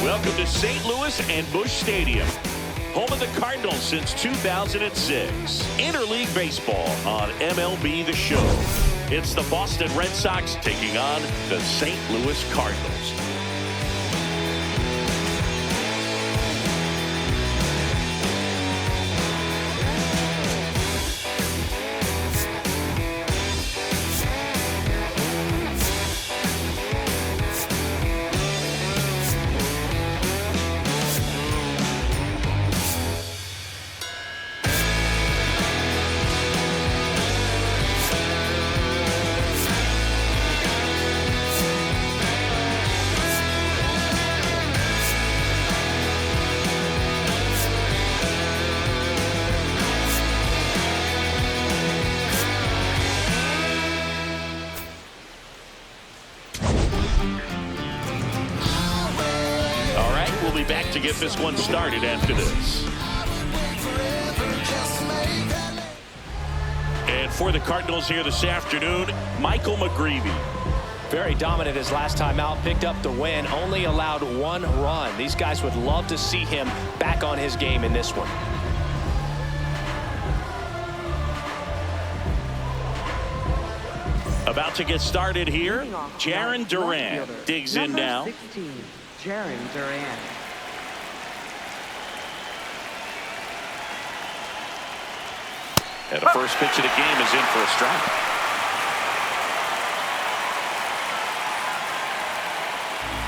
Welcome to St. Louis and Busch Stadium, home of the Cardinals since 2006. Interleague baseball on MLB The Show. It's the Boston Red Sox taking on the St. Louis Cardinals. Back to get this one started after this. And for the Cardinals here this afternoon, Michael McGreevey. Very dominant his last time out, picked up the win, only allowed one run. These guys would love to see him back on his game in this one. About to get started here. Jarren Duran digs in now. 16, Jarren Duran. And the first pitch of the game is in for a strike.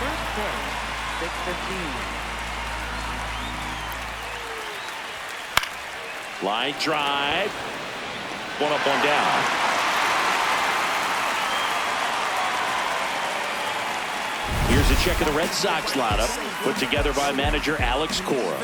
First pitch, 6:15. Line drive. One up, one down. Here's a check of the Red Sox lineup put together by manager Alex Cora.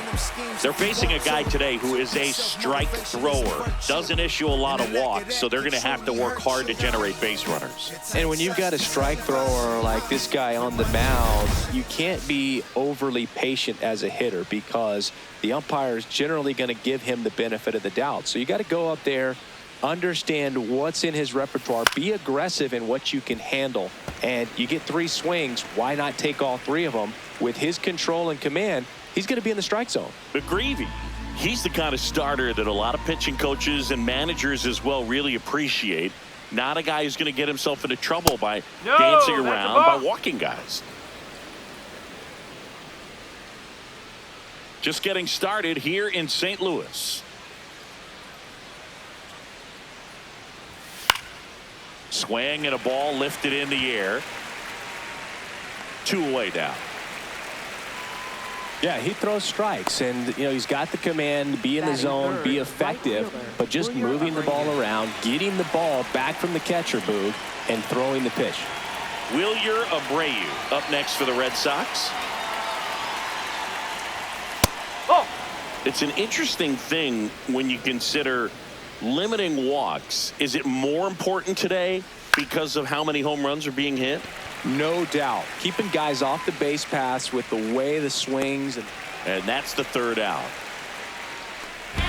They're facing a guy today who is a strike thrower. Doesn't issue a lot of walks, so they're going to have to work hard to generate base runners. And when you've got a strike thrower like this guy on the mound, you can't be overly patient as a hitter because the umpire is generally going to give him the benefit of the doubt. So you got to go up there, understand what's in his repertoire, be aggressive in what you can handle, and you get 3 swings. Why not take all 3 of them? With his control and command, he's going to be in the strike zone. McGreevey, he's the kind of starter that a lot of pitching coaches and managers as well really appreciate. Not a guy who's going to get himself into trouble by dancing around, by walking guys. Just getting started here in St. Louis. Swing and a ball lifted in the air. 2 away now. Yeah, he throws strikes, and you know he's got the command, be in the zone, be effective, but just moving the ball around, getting the ball back from the catcher booth, and throwing the pitch. Wilyer Abreu up next for the Red Sox. Oh, it's an interesting thing when you consider limiting walks. Is it more important today because of how many home runs are being hit? No doubt. Keeping guys off the base paths with the way the swings. And that's the 3rd out.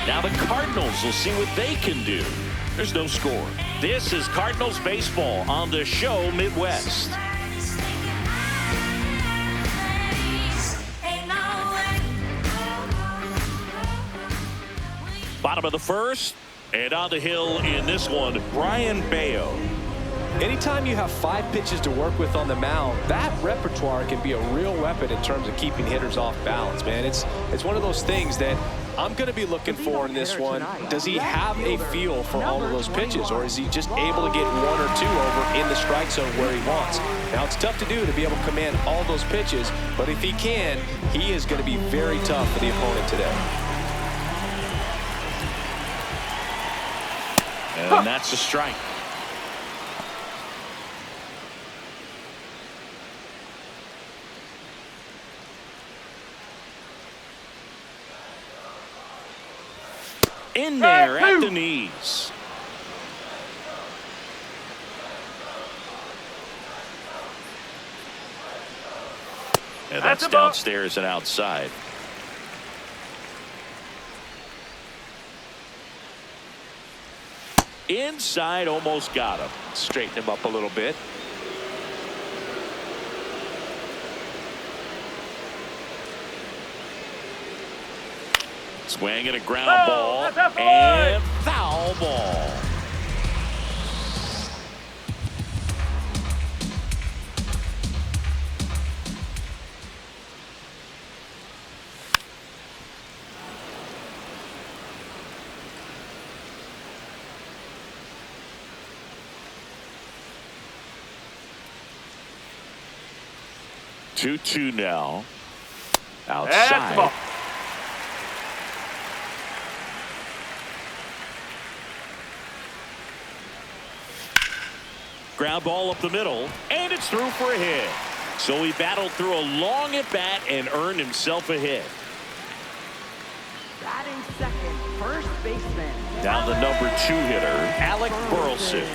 Now the Cardinals will see what they can do. There's no score. This is Cardinals baseball on the Show Midwest. Bottom of the 1st. And on the hill in this one, Brayan Bello. Anytime you have 5 pitches to work with on the mound, that repertoire can be a real weapon in terms of keeping hitters off balance, man. It's one of those things that I'm going to be looking for in this one. Does he have a feel for all of those pitches, or is he just able to get 1 or 2 over in the strike zone where he wants? Now, it's tough to do to be able to command all those pitches, but if he can, he is going to be very tough for the opponent today. And that's a strike. In there at the knees. And that's downstairs and outside. Inside, almost got him. Straighten him up a little bit. Swing and a ground ball and foul ball. Two now. Outside. Ground ball up the middle, and it's through for a hit. So he battled through a long at bat and earned himself a hit. Batting second, first baseman. Down the number 2 hitter, Alec Burleson.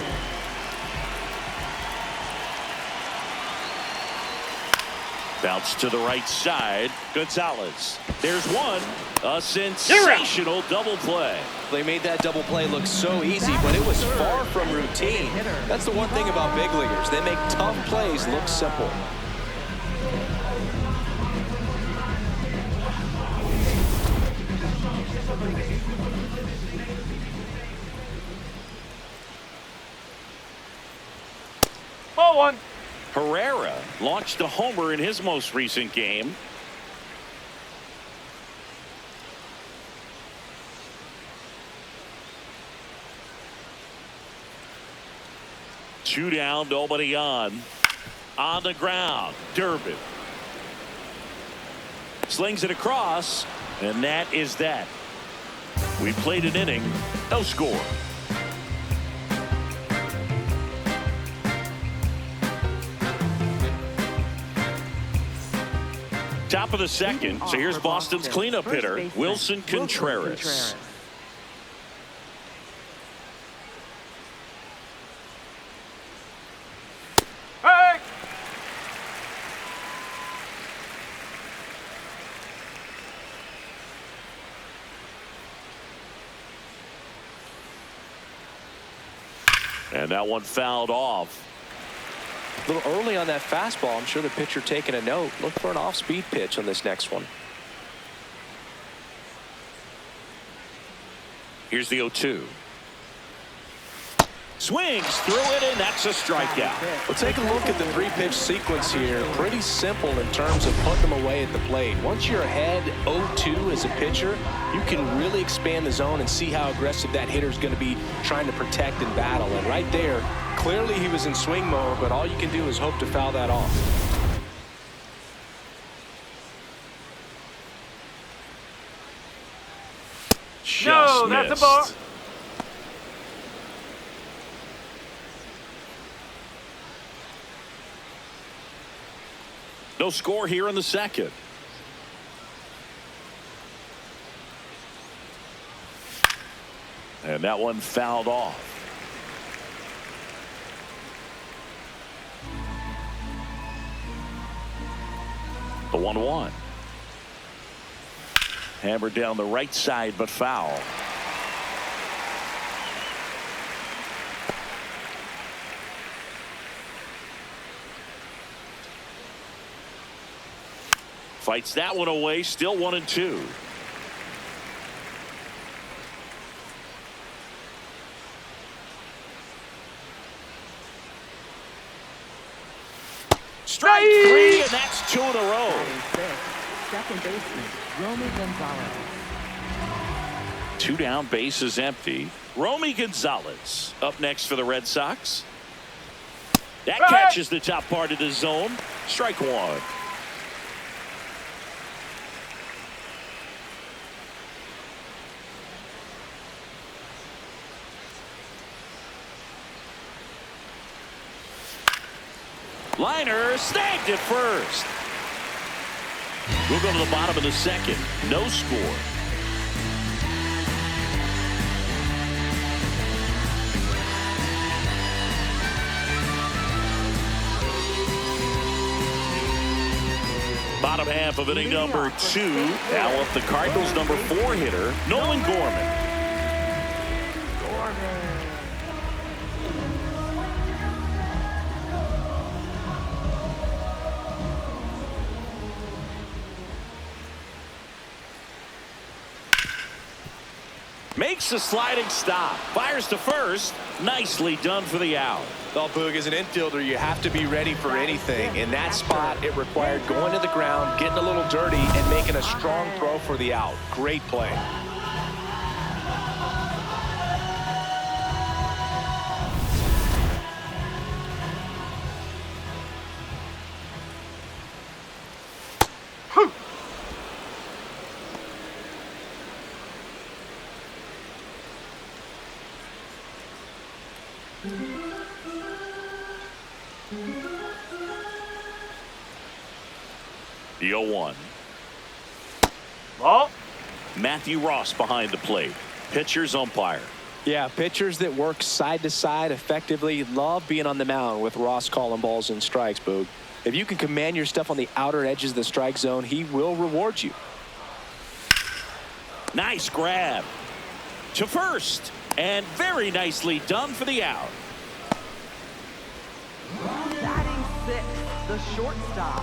Bounce to the right side, Gonzalez. There's one. A sensational double play. They made that double play look so easy, but it was far from routine. That's the one thing about big leaguers. They make tough plays look simple. Ball one. Herrera launched a homer in his most recent game. Two down, nobody on. On the ground, Durbin. Slings it across, and that is that. We played an inning, no score. Top of the second, so here's Boston's cleanup hitter, Willson Contreras. Hey! And that one fouled off. A little early on that fastball. I'm sure the pitcher taking a note. Look for an off-speed pitch on this next one. Here's the 0-2. Swings through it, and that's a strikeout. Well, take a look at the 3-pitch sequence here. Pretty simple in terms of putting them away at the plate. Once you're ahead 0-2 as a pitcher, you can really expand the zone and see how aggressive that hitter's going to be trying to protect and battle. And right there, clearly he was in swing mode, but all you can do is hope to foul that off. No, that's a ball. No score here in the second. And that one fouled off. The 1-1. Hammered down the right side, but foul. Fights that one away, still 1-2. Strike 3, and that's 2 in a row. Second baseman, Romy Gonzalez. 2 down, base is empty. Romy Gonzalez up next for the Red Sox. That catches the top part of the zone. Strike 1. Liner snagged at first. We'll go to the bottom of the second. No score. Bottom half of inning number 2. Now up the Cardinals' number 4 hitter, Nolan Gorman. Makes a sliding stop. Fires to first. Nicely done for the out. Well, Boog, as an infielder, you have to be ready for anything. In that spot, it required going to the ground, getting a little dirty, and making a strong throw for the out. Great play. The 0-1. Ball. Matthew Ross behind the plate. Pitcher's umpire. Yeah, pitchers that work side to side effectively love being on the mound with Ross calling balls and strikes, Boog. If you can command your stuff on the outer edges of the strike zone, he will reward you. Nice grab. To first. And very nicely done for the out. Batting 6th, the shortstop,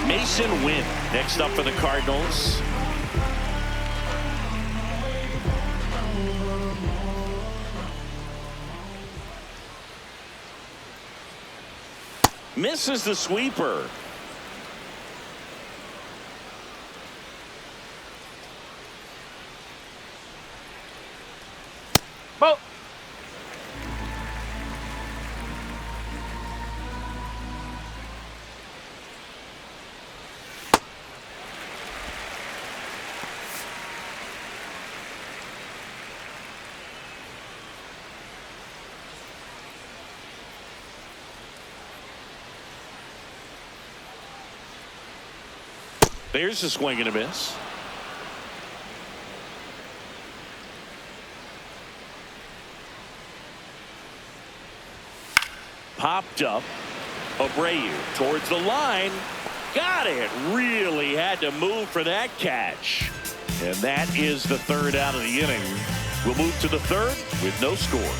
Masyn Winn next up for the Cardinals. Misses the sweeper. Ball. There's a swing and a miss. Popped up. Abreu towards the line. Got it. Really had to move for that catch. And that is the 3rd out of the inning. We'll move to the 3rd with no score.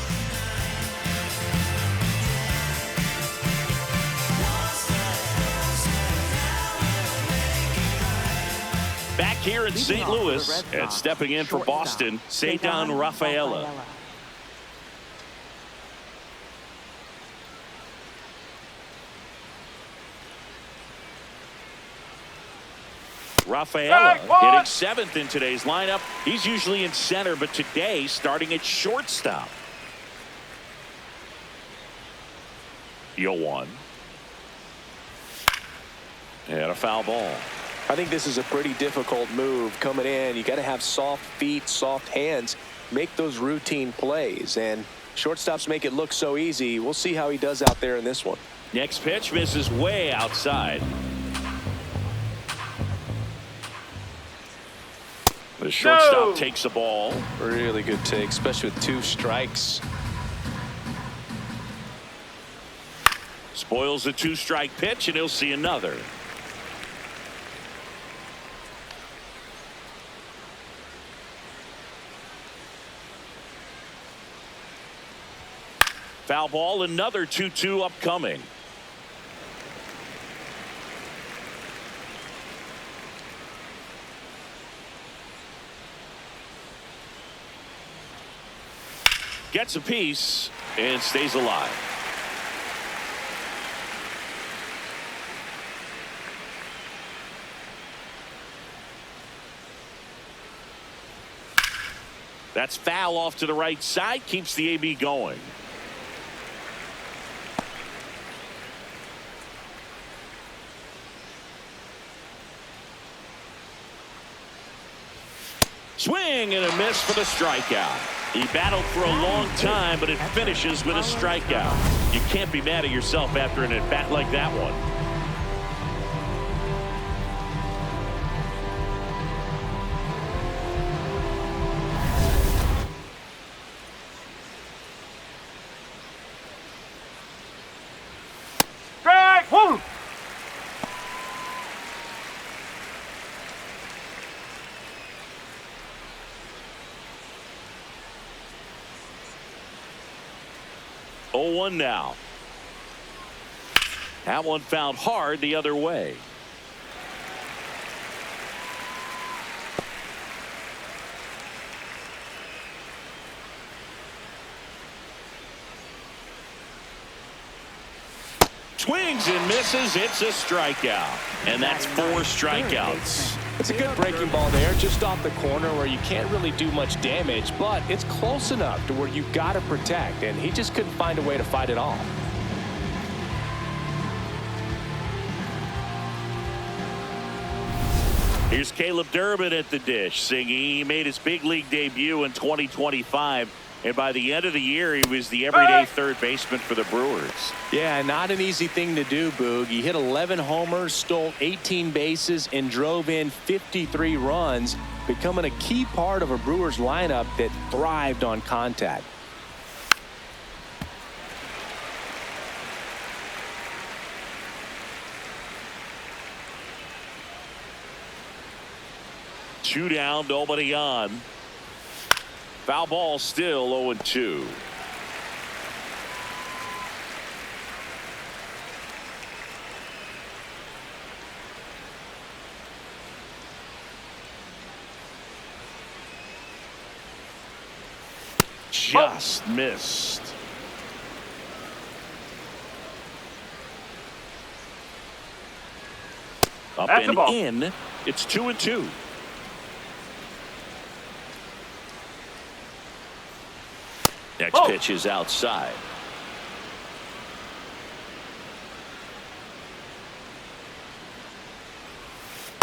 Back here in St. Louis and stepping in for Boston, Ceddenne Rafaela. Rafaela hitting 7th in today's lineup. He's usually in center, but today starting at shortstop. 0-1. And a foul ball. I think this is a pretty difficult move coming in. You got to have soft feet, soft hands, make those routine plays, and shortstops make it look so easy. We'll see how he does out there in this one. Next pitch misses way outside. The shortstop takes the ball. Really good take, especially with 2 strikes. Spoils the 2-strike pitch, and he'll see another. Foul ball, another 2-2 upcoming. Gets a piece and stays alive. That's foul off to the right side, keeps the AB going. Swing and a miss for the strikeout. He battled for a long time, but it finishes with a strikeout. You can't be mad at yourself after an at-bat like that one. Strike. 1. 0-1 now. That one fouled hard the other way. Swings and misses. It's a strikeout. And that's 4 strikeouts. It's a good breaking ball there, just off the corner where you can't really do much damage, but it's close enough to where you got to protect, and he just couldn't find a way to fight it off. Here's Caleb Durbin at the dish, singing. He made his big league debut in 2025. And by the end of the year, he was the everyday third baseman for the Brewers. Yeah, not an easy thing to do, Boog. He hit 11 homers, stole 18 bases, and drove in 53 runs, becoming a key part of a Brewers lineup that thrived on contact. Two down, nobody on. Foul ball, still 0-2. Just missed. Up That's and in. It's 2-2. Next pitch is outside.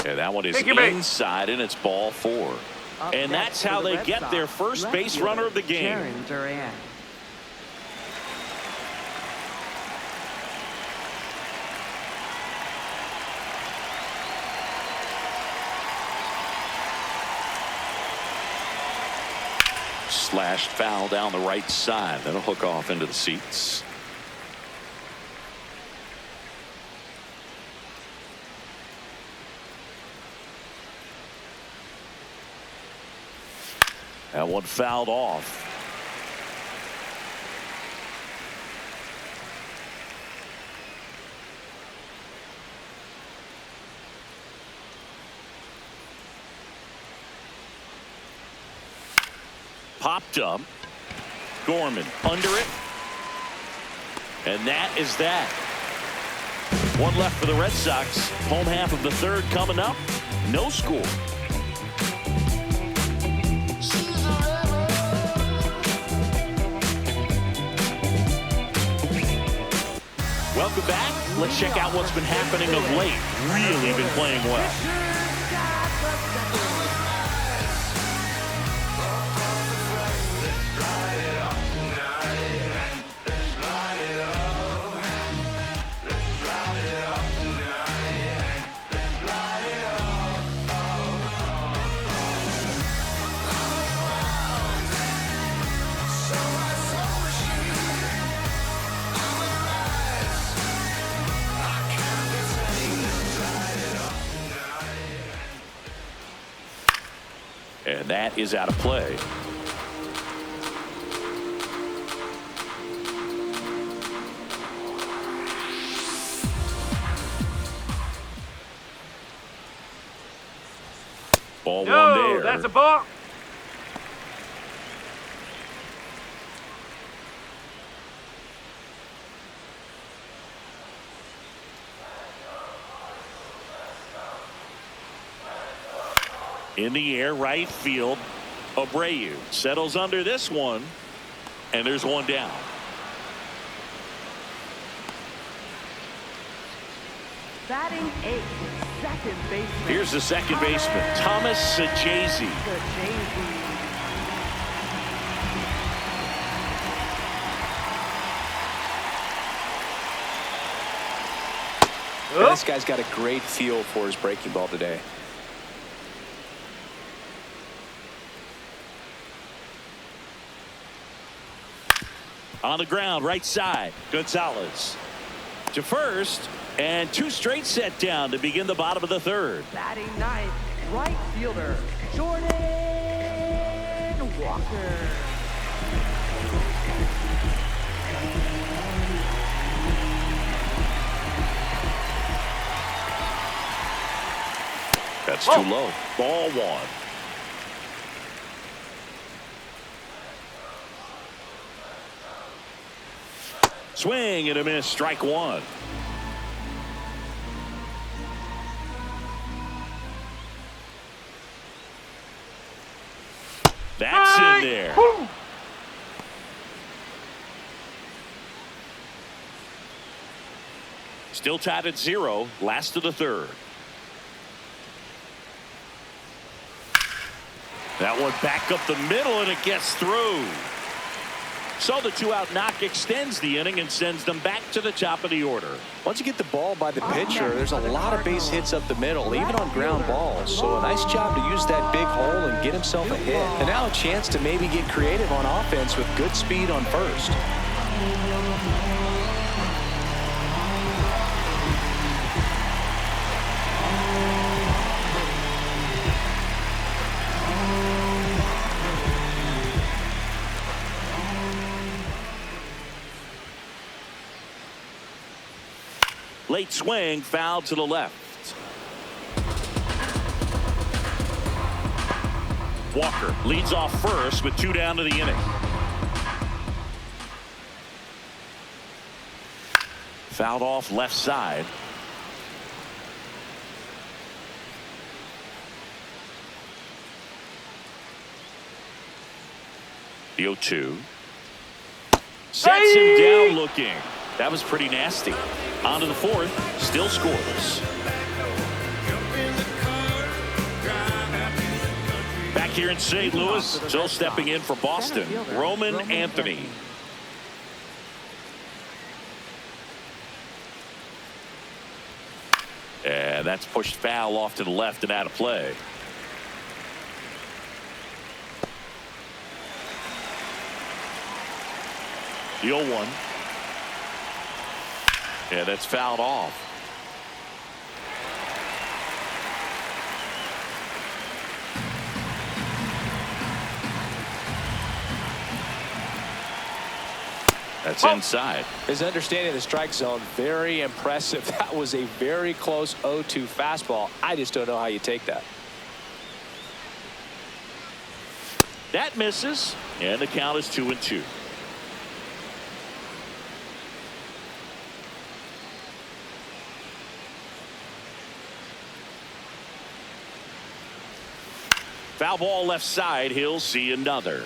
And that one is inside, and it's ball 4. And that's how they get their first base runner of the game. Jarren Duran. Slashed foul down the right side. That'll hook off into the seats. That one fouled off. Popped up. Gorman under it. And that is that. One left for the Red Sox. Home half of the third coming up. No score. Welcome back. Let's check out what's been happening of late. Really been playing well. And that is out of play. Ball 1 there. That's a ball. In the air, right field. Abreu settles under this one, and there's one down. Batting 8th, second baseman. Here's the second baseman, Thomas Saggesee. This guy's got a great feel for his breaking ball today. On the ground, right side, Gonzalez to first, and 2 straight set down to begin the bottom of the third. Batting 9th, right fielder, Jordan Walker. That's too low. Ball one. Swing and a miss. Strike one. That's in there. Woo! Still tied at 0. Last of the third. That one back up the middle, and it gets through. So the 2-out knock extends the inning and sends them back to the top of the order. Once you get the ball by the pitcher, there's a lot of base hits up the middle, even on ground balls. So a nice job to use that big hole and get himself a hit. And now a chance to maybe get creative on offense with good speed on first. Late swing, foul to the left. Walker leads off first with 2 down to the inning. Fouled off left side. The 0-2. Sets him down looking. That was pretty nasty. On to the fourth. Still scoreless. Back here in St. Louis, still stepping in for Boston, Roman Anthony. And that's pushed foul off to the left and out of play. The 0-1. Yeah, that's fouled off. That's inside. His understanding of the strike zone, very impressive. That was a very close 0-2 fastball. I just don't know how you take that. That misses, and the count is 2-2. Foul ball left side. He'll see another.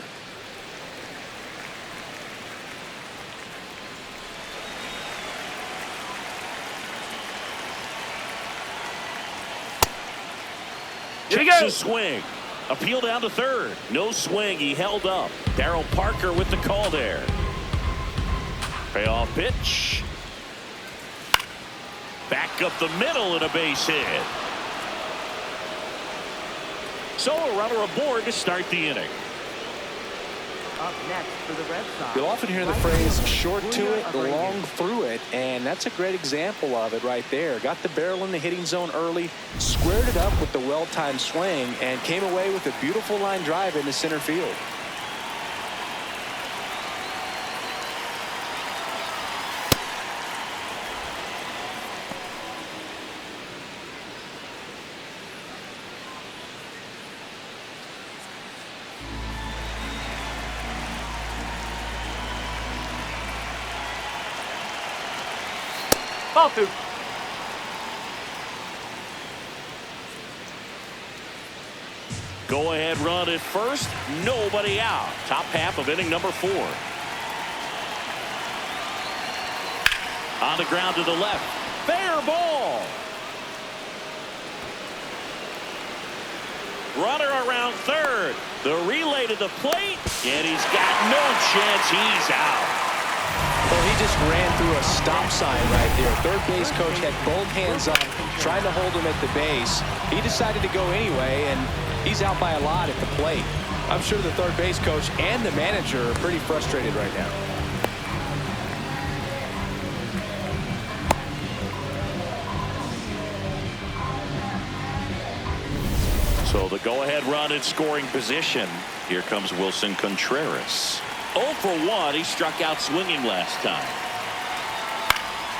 Checks his swing. Appeal down to third. No swing. He held up. Darryl Parker with the call there. Payoff pitch. Back up the middle and a base hit. So a runner aboard to start the inning. Up next for the Red Sox. You'll often hear the phrase short to it, long through it, and that's a great example of it right there. Got the barrel in the hitting zone early, squared it up with the well-timed swing, and came away with a beautiful line drive into center field. Ball two. Go ahead run at first. Nobody out. Top half of inning number 4. On the ground to the left. Fair ball. Runner around third. The relay to the plate. And he's got no chance. He's out. Well, he just ran through a stop sign right there. Third base coach had both hands up, trying to hold him at the base. He decided to go anyway, and he's out by a lot at the plate. I'm sure the third base coach and the manager are pretty frustrated right now. So the go-ahead run in scoring position. Here comes Willson Contreras. 0 for 1. He struck out swinging last time.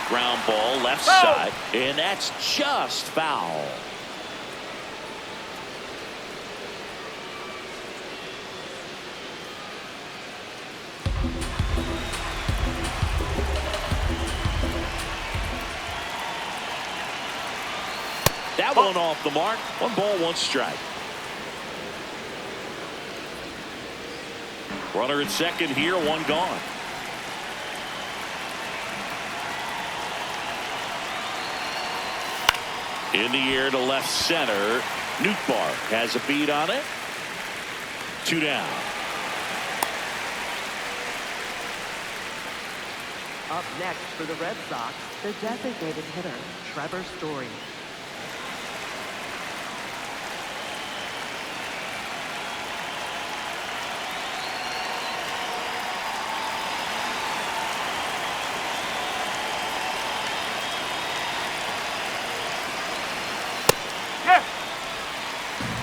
Ground ball left side, and that's just foul. That one off the mark. 1 ball, 1 strike. Runner at second here, 1 gone. In the air to left center. Nootbar has a beat on it. 2 down. Up next for the Red Sox, the designated hitter, Trevor Story. Yeah.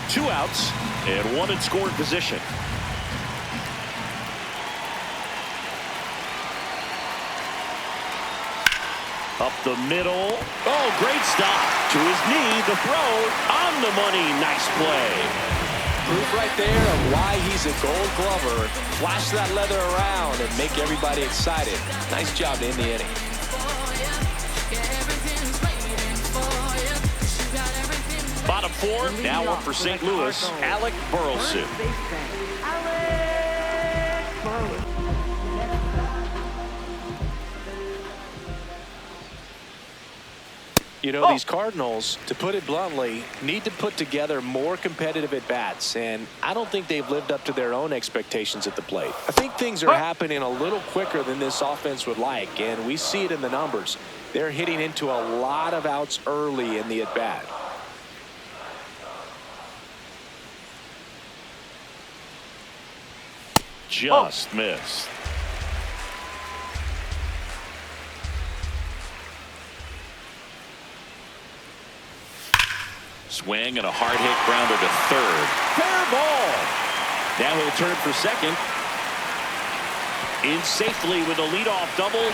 2 outs and 1 in scoring position. Up the middle. Oh, great stop. To his knee. The throw on the money. Nice play. Proof right there of why he's a Gold Glover. Flash that leather around and make everybody excited. Nice job to end the inning. Bottom 4. Now up for St. Louis. Alec Burleson. First baseman, Alec Burleson. You know, these Cardinals, to put it bluntly, need to put together more competitive at-bats, and I don't think they've lived up to their own expectations at the plate. I think things are happening a little quicker than this offense would like, and we see it in the numbers. They're hitting into a lot of outs early in the at-bat. Just missed. Swing and a hard hit grounder to third. Fair ball. Now he'll turn for second. In safely with a leadoff double.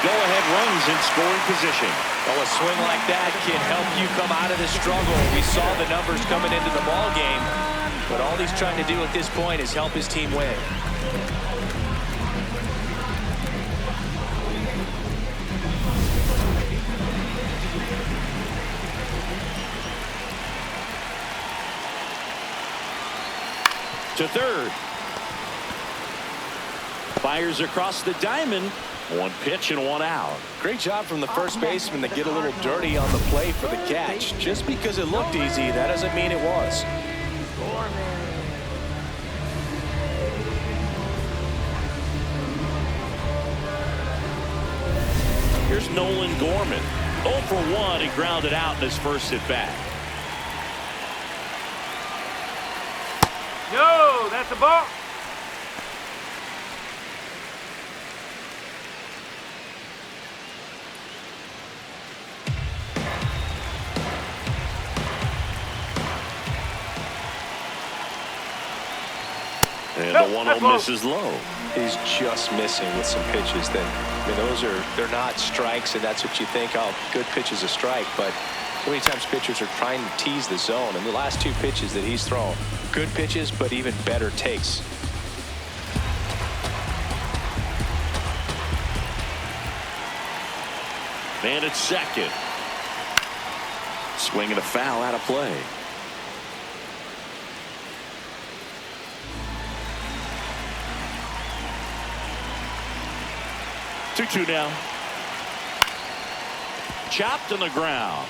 Go-ahead runs in scoring position. Well, a swing like that can help you come out of the struggle. We saw the numbers coming into the ball game, but all he's trying to do at this point is help his team win. To third. Fires across the diamond. 1 pitch and 1 out. Great job from the first baseman to get a little dirty on the play for the catch. Just because it looked easy, that doesn't mean it was. Here's Nolan Gorman. 0 for 1. He grounded out in his first at bat. No, that's a ball. And the 1-0 misses low. He's just missing with some pitches that, I mean, they're not strikes, and that's what you think, oh, good pitch is a strike, but so many times pitchers are trying to tease the zone, and the last 2 pitches that he's thrown, good pitches, but even better takes. Man at second. Swing and a foul out of play. Two now. Chopped on the ground.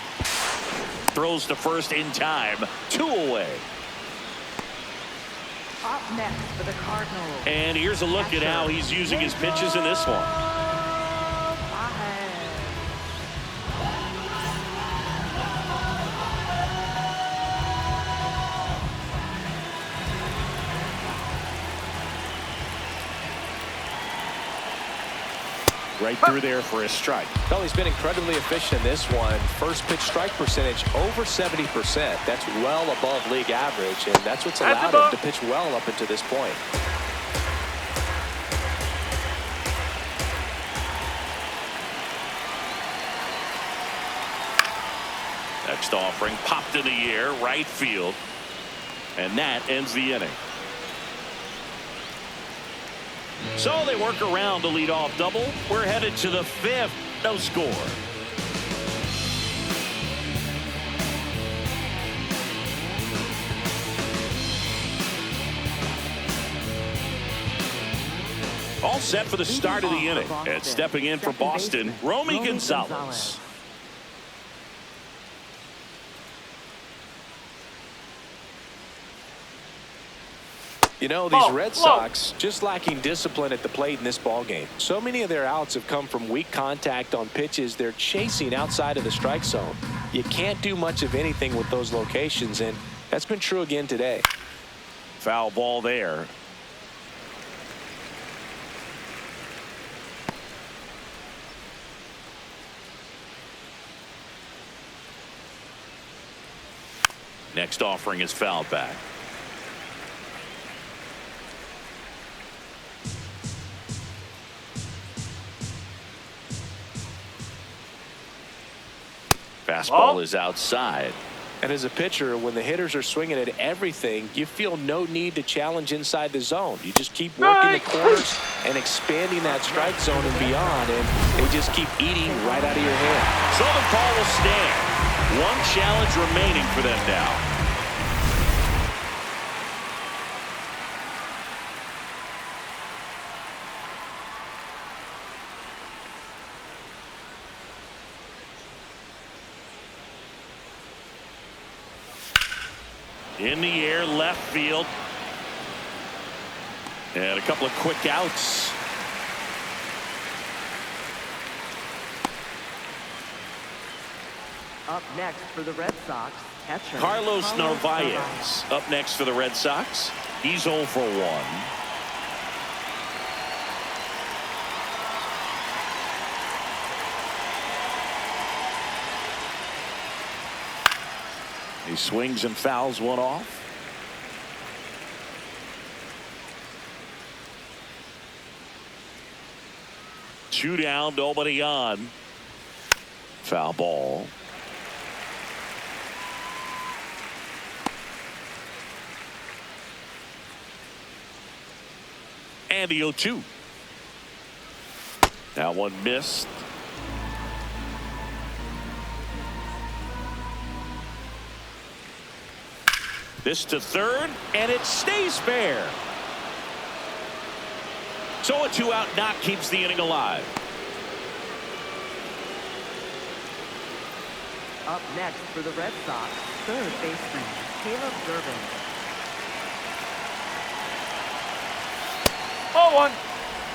Throws to first in time. 2 away. Up next for the Cardinals. And here's a look at how he's using his pitches in this one. Right through there for a strike. Well, he's been incredibly efficient in this one. First pitch strike percentage over 70%. That's well above league average, and that's what's allowed him to pitch well up until this point. Next offering popped in the air, right field, and that ends the inning. So they work around the leadoff double. We're headed to the 5th. No score. All set for the start of the inning. And stepping in for Boston, Romy Gonzalez. You know, these Red Sox just lacking discipline at the plate in this ball game. So many of their outs have come from weak contact on pitches they're chasing outside of the strike zone. You can't do much of anything with those locations, and that's been true again today. Foul ball there. Next offering is fouled back. Fastball is outside. And as a pitcher, when the hitters are swinging at everything, you feel no need to challenge inside the zone. You just keep working the corners and expanding that strike zone and beyond, and they just keep eating right out of your hand. So the call will stand. One challenge remaining for them now. In the air, left field. And a couple of quick outs. Up next for the Red Sox, catcher Carlos Narvaez up next for the Red Sox. He's 0 for 1. He swings and fouls one off. Two down, nobody on. Foul ball. And the 0-2. That one missed. This to third, and it stays fair. So a 2-out knock keeps the inning alive. Up next for the Red Sox, third baseman Caleb Durbin. 0-1.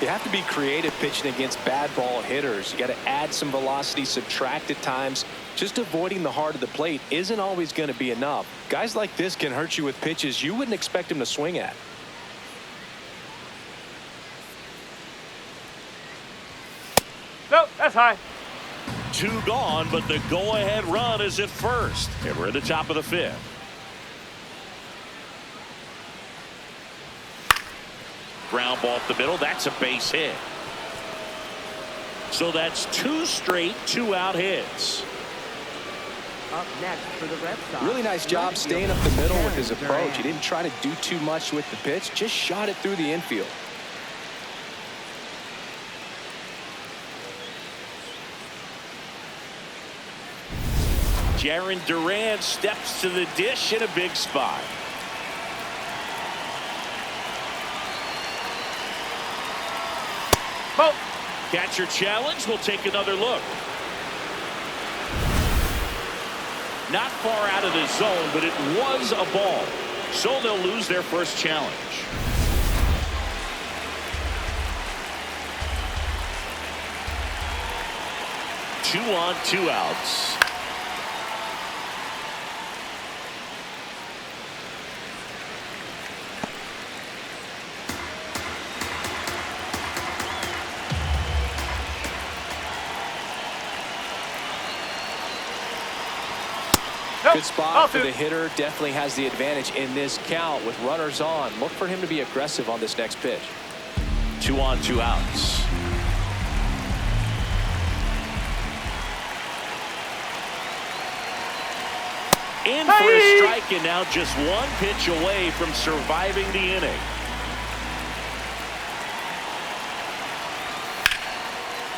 You have to be creative pitching against bad ball hitters. You got to add some velocity, subtract at times. Just avoiding the heart of the plate isn't always going to be enough. Guys like this can hurt you with pitches you wouldn't expect him to swing at. Nope, that's high. 2 gone, but the go-ahead run is at first. And we're at the top of the 5th. Ground ball up the middle. That's a base hit. So that's 2 straight 2-out hits. Up next for the Red Sox. Really nice job staying up the middle with his approach. He didn't try to do too much with the pitch, just shot it through the infield. Jarren Duran steps to the dish in a big spot. Ball. Catcher challenge. We'll take another look. Not far out of the zone, but it was a ball. So they'll lose their first challenge. Two on, 2 outs. Good spot for the hitter. Definitely has the advantage in this count with runners on. Look for him to be aggressive on this next pitch. 2 on, 2 outs. In for a strike, and now just 1 pitch away from surviving the inning.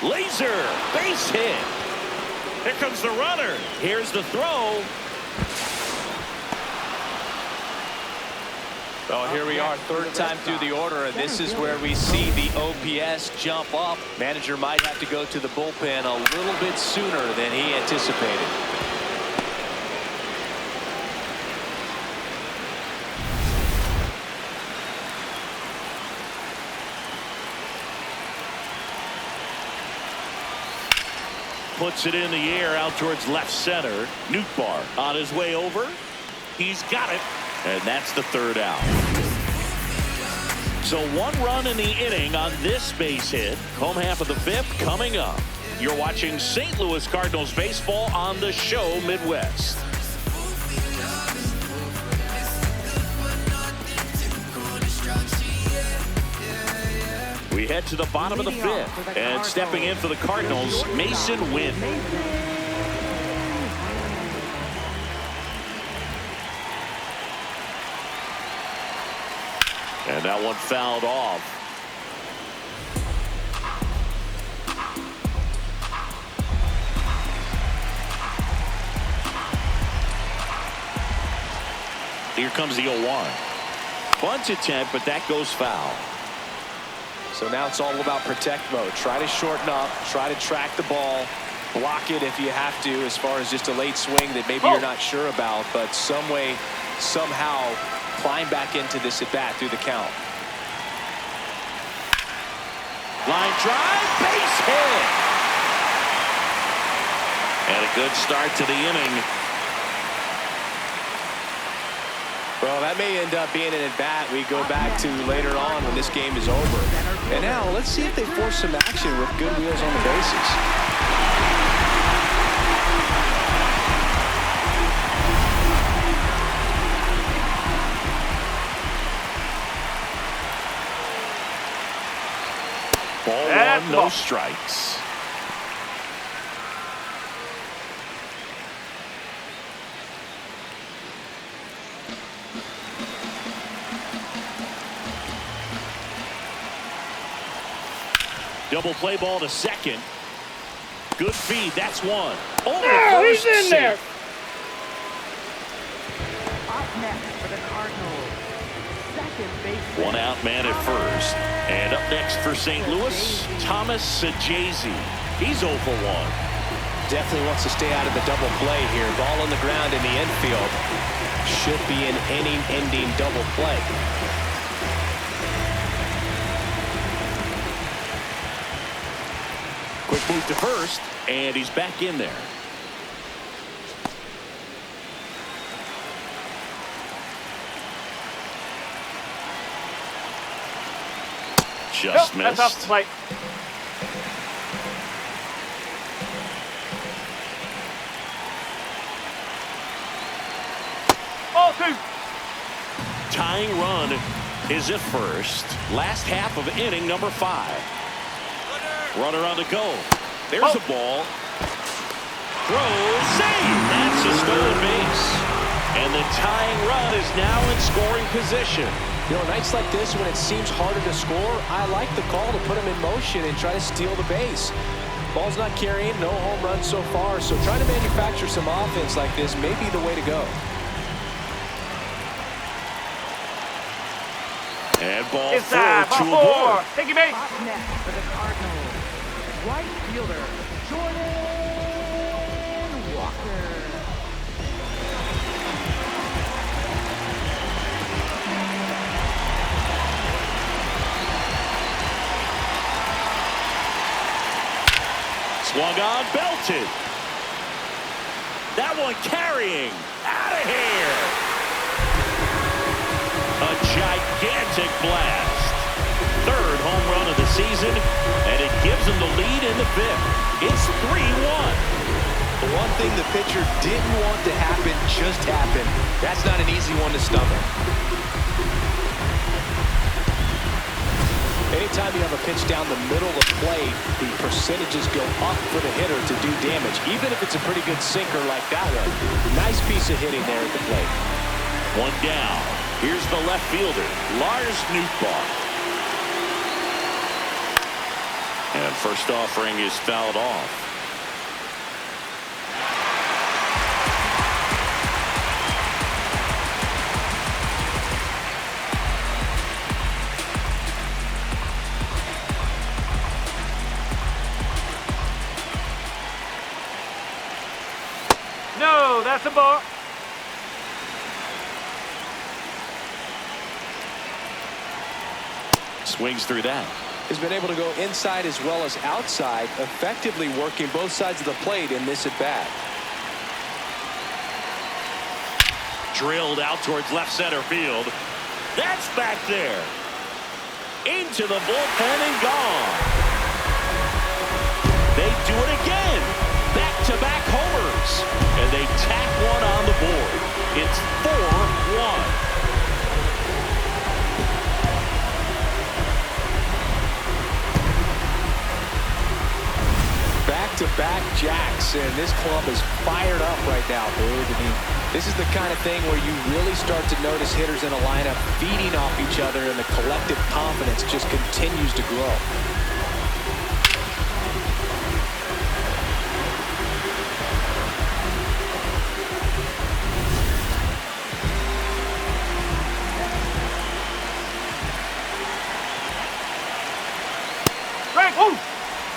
Laser base hit. Here comes the runner. Here's the throw. Well, here we are, third time through the order, and this is where we see the OPS jump up. Manager might have to go to the bullpen a little bit sooner than he anticipated. Puts it in the air out towards left center. Nootbar on his way over. He's got it. And that's the third out. So 1 run in the inning on this base hit. Home half of the 5th coming up. You're watching St. Louis Cardinals baseball on the show Midwest. We head to the bottom of the 5th. And stepping in for the Cardinals, Masyn Winn. And that one fouled off. Here comes the 0-1. Bunt attempt, but that goes foul. So now it's all about protect mode. Try to shorten up, try to track the ball, block it if you have to, as far as just a late swing that maybe you're not sure about, but some way, somehow climb back into this at bat through the count. Line drive, base hit. And a good start to the inning. Well, that may end up being an at-bat we go back to later on when this game is over. And now let's see if they force some action with good wheels on the bases. Ball 1, no strikes. Double play ball to second. Good feed. That's one. Oh, he's in there. Up next for the Cardinals, second baseman. 1 out man at first. And up next for St. Louis, Thomas Saggesee. He's 0 for 1. Definitely wants to stay out of the double play here. Ball on the ground in the infield. Should be an inning-ending double play. Quick move to first, and he's back in there. Just missed. That's off the plate. Ball 2. Tying run is at first. Last half of inning number 5. Runner on the go. There's a ball. Throw, save. That's a stolen base. And the tying run is now in scoring position. You know, nights like this when it seems harder to score, I like the call to put him in motion and try to steal the base. Ball's not carrying, no home runs so far, so trying to manufacture some offense like this may be the way to go. And ball It's 4 to ball 4. avoid. Take your base. Up next for the Cardinals, right fielder Jordan Walker. Swung on, belted. That one carrying. Out of here. A gigantic blast. Third home run of the season, and it gives him the lead in the 5th. It's 3-1. The one thing the pitcher didn't want to happen just happened. That's not an easy one to stomach. Anytime you have a pitch down the middle of the plate, the percentages go up for the hitter to do damage, even if it's a pretty good sinker like that one. Nice piece of hitting there at the plate. 1 down. Here's the left fielder, Lars Nootbar. And first offering is fouled off. Swings through that. Has been able to go inside as well as outside, effectively working both sides of the plate in this at bat. Drilled out towards left center field. That's back there. Into the bullpen and gone. They do it again. Back-to-back homers. And they tack one on the board. It's 4-1. Back-to-back jacks, and this club is fired up right now, dude. I mean, this is the kind of thing where you really start to notice hitters in a lineup feeding off each other, and the collective confidence just continues to grow.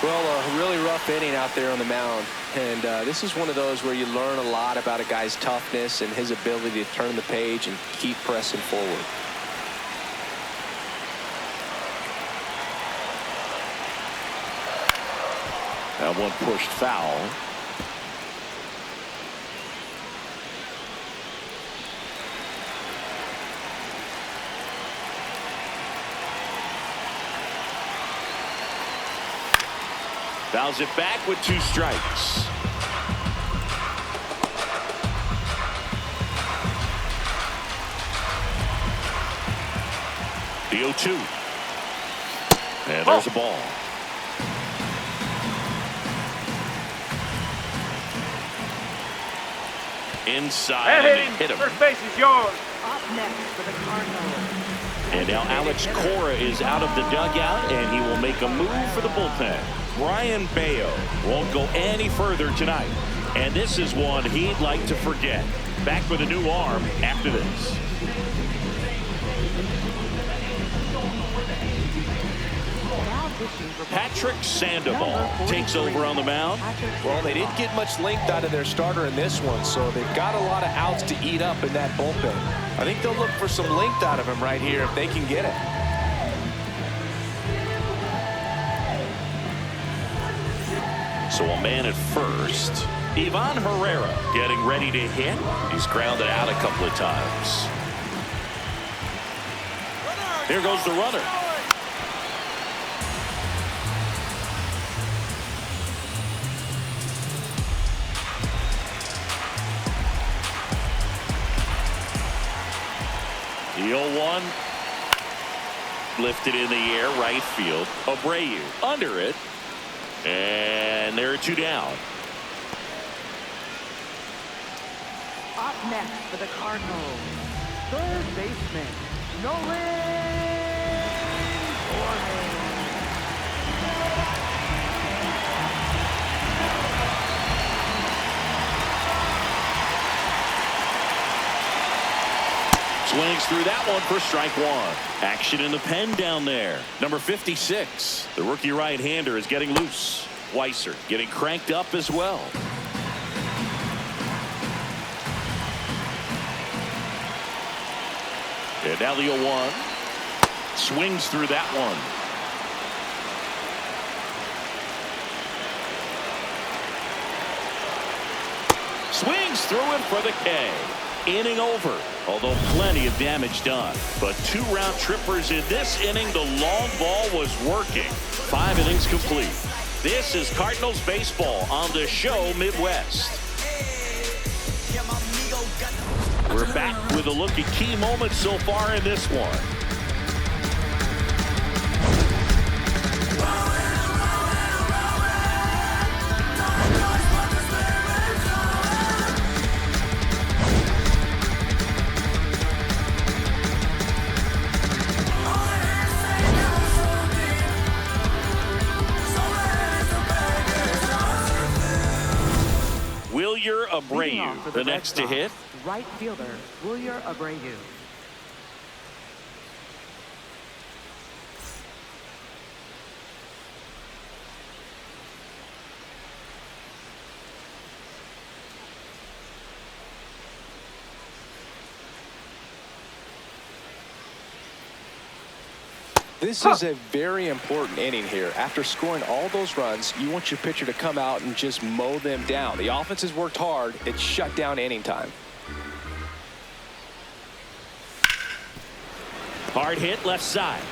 Well, a really rough inning out there on the mound, and this is one of those where you learn a lot about a guy's toughness and his ability to turn the page and keep pressing forward. That one pushed foul. Fouls it back with 2 strikes. The 0-2. And there's a ball. Inside, and they hit him. First base is yours. Up next for the Cardinals. And now Alex Cora is out of the dugout, and he will make a move for the bullpen. Brayan Bello won't go any further tonight, and this is one he'd like to forget. Back with a new arm after this. Patrick Sandoval takes over on the mound. Well, they didn't get much length out of their starter in this one, so they've got a lot of outs to eat up in that bullpen. I think they'll look for some length out of him right here if they can get it. So a man at first. Ivan Herrera getting ready to hit. He's grounded out a couple of times. Here goes the runner. The 0-1 lifted in the air, right field. Abreu under it. And there are 2 down. Up next for the Cardinals, third baseman, Nolan Gorman. Swings through that one for strike 1. Action in the pen down there. Number 56, the rookie right-hander, is getting loose. Weiser getting cranked up as well. And now the 0-1. Swings through that one. Swings through it for the K. Inning over, although plenty of damage done. But 2 round trippers in this inning. The long ball was working. 5 innings complete. This is Cardinals baseball on the show Midwest. We're back with a look at key moments so far in this one. Wilyer Abreu, the next to hit. Right fielder, Wilyer Abreu. This is a very important inning here. After scoring all those runs, you want your pitcher to come out and just mow them down. The offense has worked hard. It's shut down inning time. Hard hit left side.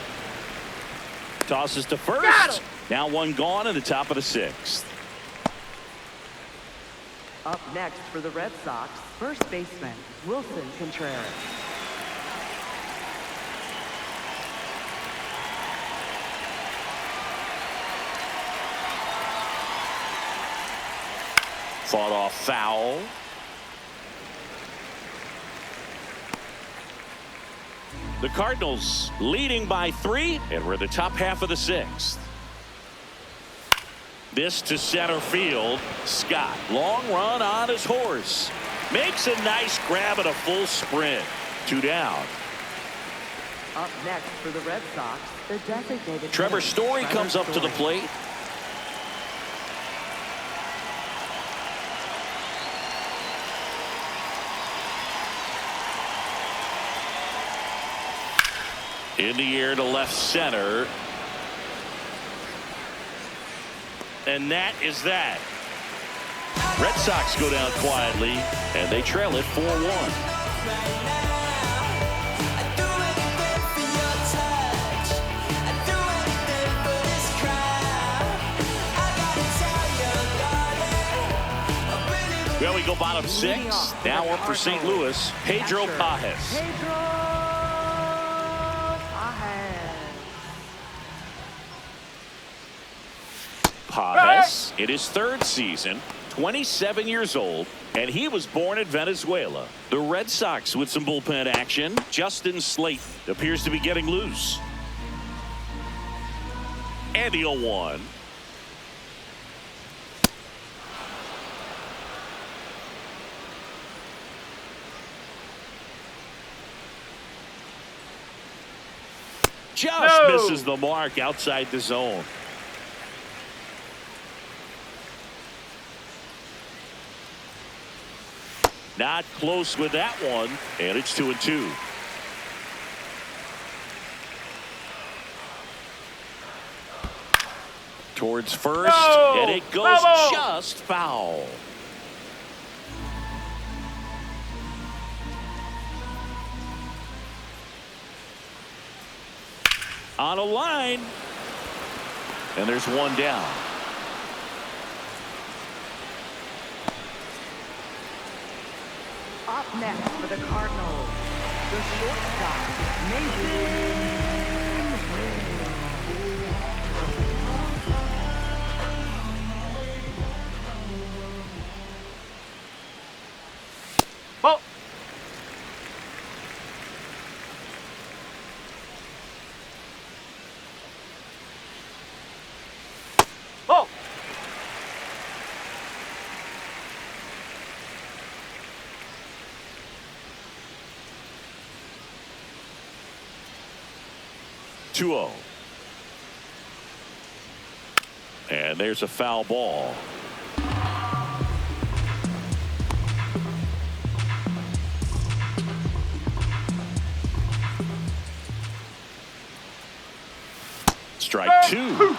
Tosses to first. Now one gone in the top of the 6th. Up next for the Red Sox, first baseman, Willson Contreras. Fought off foul. The Cardinals leading by 3, and we're in the top half of the 6th. This to center field. Scott, long run on his horse. Makes a nice grab at a full sprint. 2 down. Up next for the Red Sox, the designated Trevor hitter, Story Trevor comes up to the Story. plate. In the air to left center. And that is that. Red Sox go down quietly, and they trail it 4-1. Well, we go bottom 6. Now up for St. Louis, Pedro Pages. Pedro Pages in his 3rd season, 27 years old, and he was born in Venezuela. The Red Sox with some bullpen action. Justin Slate appears to be getting loose. And the 0-1. Just misses the mark outside the zone. Not close with that one, and it's 2-2. Towards first, and it goes just foul. On a line, and there's one down. Up next for the Cardinals, the shortstop, Masyn Ball. Ball. And there's a foul ball. Strike 2.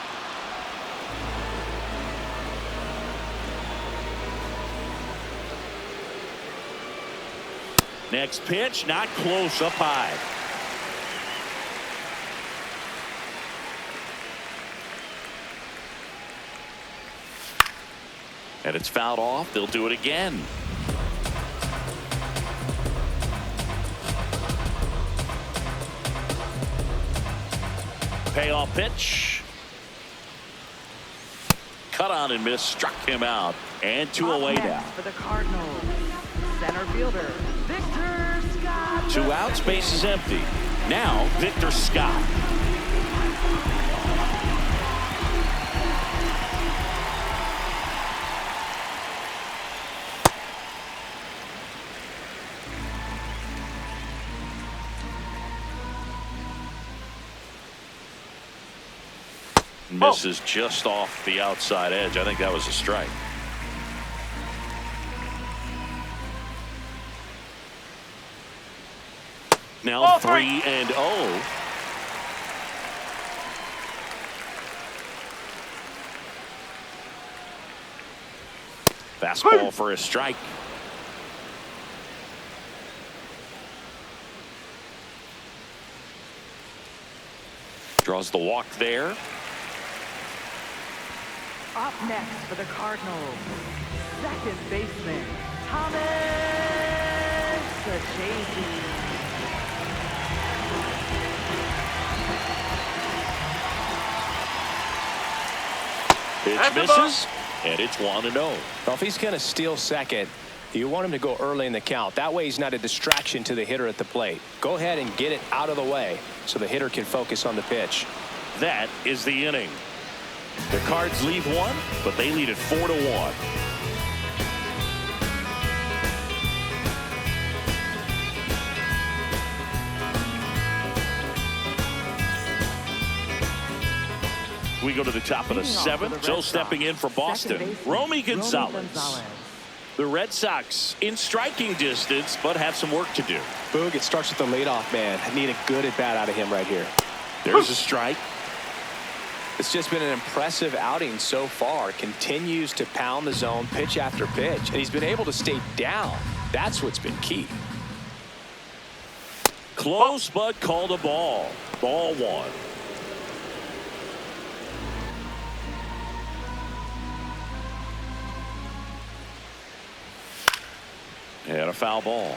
Next pitch, not close, up high. And it's fouled off. They'll do it again. Payoff pitch. Cut on and miss. Struck him out. And 2 away now. For the Cardinals, center fielder, Victor Scott. 2 outs, base is empty. Now, Victor Scott. Misses just off the outside edge. I think that was a strike. Now 3-0. Fastball for a strike. Draws the walk there. Up next for the Cardinals, second baseman, Thomas Saggesee. Pitch misses, and it's 1-0. Well, if he's going to steal second, you want him to go early in the count. That way he's not a distraction to the hitter at the plate. Go ahead and get it out of the way so the hitter can focus on the pitch. That is the inning. The Cards leave one, but they lead it 4-1. We go to the top of the seventh. So stepping in for Boston, Romy Gonzalez. The Red Sox in striking distance, but have some work to do. Boog, it starts with the leadoff man. I need a good at-bat out of him right here. There's a strike. It's just been an impressive outing so far. Continues to pound the zone pitch after pitch, and he's been able to stay down. That's what's been key. Close, but called a ball. Ball one. And a foul ball.